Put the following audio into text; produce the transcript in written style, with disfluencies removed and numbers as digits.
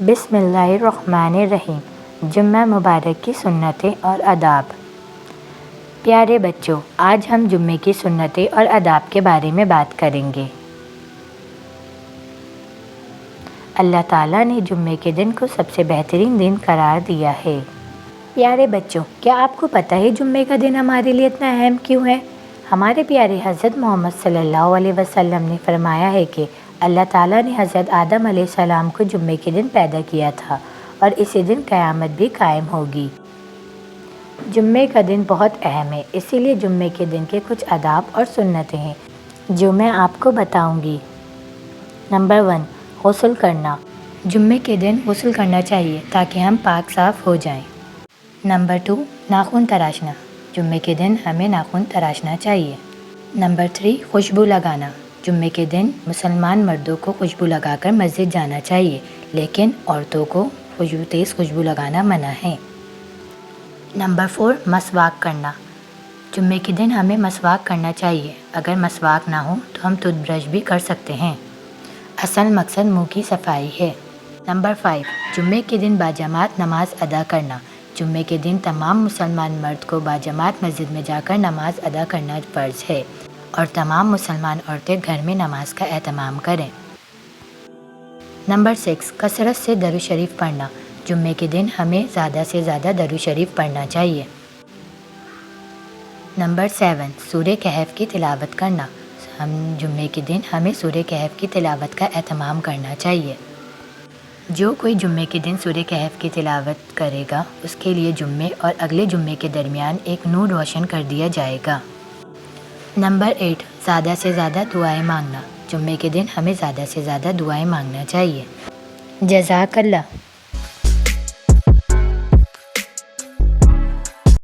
بسم اللہ الرحمن الرحیم۔ جمعہ مبارک کی سنتیں اور آداب۔ پیارے بچوں، آج ہم جمعے کی سنتیں اور آداب کے بارے میں بات کریں گے۔ اللہ تعالیٰ نے جمعے کے دن کو سب سے بہترین دن قرار دیا ہے۔ پیارے بچوں، کیا آپ کو پتہ ہے جمعے کا دن ہمارے لیے اتنا اہم کیوں ہے؟ ہمارے پیارے حضرت محمد صلی اللہ علیہ وسلم نے فرمایا ہے کہ اللہ تعالیٰ نے حضرت آدم علیہ السلام کو جمعے کے دن پیدا کیا تھا اور اسی دن قیامت بھی قائم ہوگی۔ جمعے کا دن بہت اہم ہے، اسی لیے جمعے کے دن کے کچھ آداب اور سنتیں ہیں جو میں آپ کو بتاؤں گی۔ نمبر 1، غسل کرنا۔ جمعے کے دن غسل کرنا چاہیے تاکہ ہم پاک صاف ہو جائیں۔ نمبر 2، ناخن تراشنا۔ جمعے کے دن ہمیں ناخن تراشنا چاہیے۔ نمبر 3، خوشبو لگانا۔ جمعے کے دن مسلمان مردوں کو خوشبو لگا کر مسجد جانا چاہیے، لیکن عورتوں کو تیز خوشبو لگانا منع ہے۔ نمبر 4، مسواک کرنا۔ جمعے کے دن ہمیں مسواک کرنا چاہیے۔ اگر مسواک نہ ہو تو ہم ٹوتھ برش بھی کر سکتے ہیں۔ اصل مقصد منہ کی صفائی ہے۔ نمبر 5، جمعے کے دن باجماعت نماز ادا کرنا۔ جمعے کے دن تمام مسلمان مرد کو باجماعت مسجد میں جا کر نماز ادا کرنا فرض ہے اور تمام مسلمان عورتیں گھر میں نماز کا اہتمام کریں۔ نمبر 6، کثرت سے درود شریف پڑھنا۔ جمعے کے دن ہمیں زیادہ سے زیادہ درود شریف پڑھنا چاہیے۔ نمبر 7، سورہ کہف کی تلاوت کرنا۔ جمعے کے دن ہمیں سورہ کہف کی تلاوت کا اہتمام کرنا چاہیے۔ جو کوئی جمعے کے دن سورہ کہف کی تلاوت کرے گا اس کے لیے جمعے اور اگلے جمعے کے درمیان ایک نور روشن کر دیا جائے گا۔ نمبر 8، زیادہ سے زیادہ دعائیں مانگنا۔ جمعے کے دن ہمیں زیادہ سے زیادہ دعائیں مانگنا چاہیے۔ جزاک اللہ۔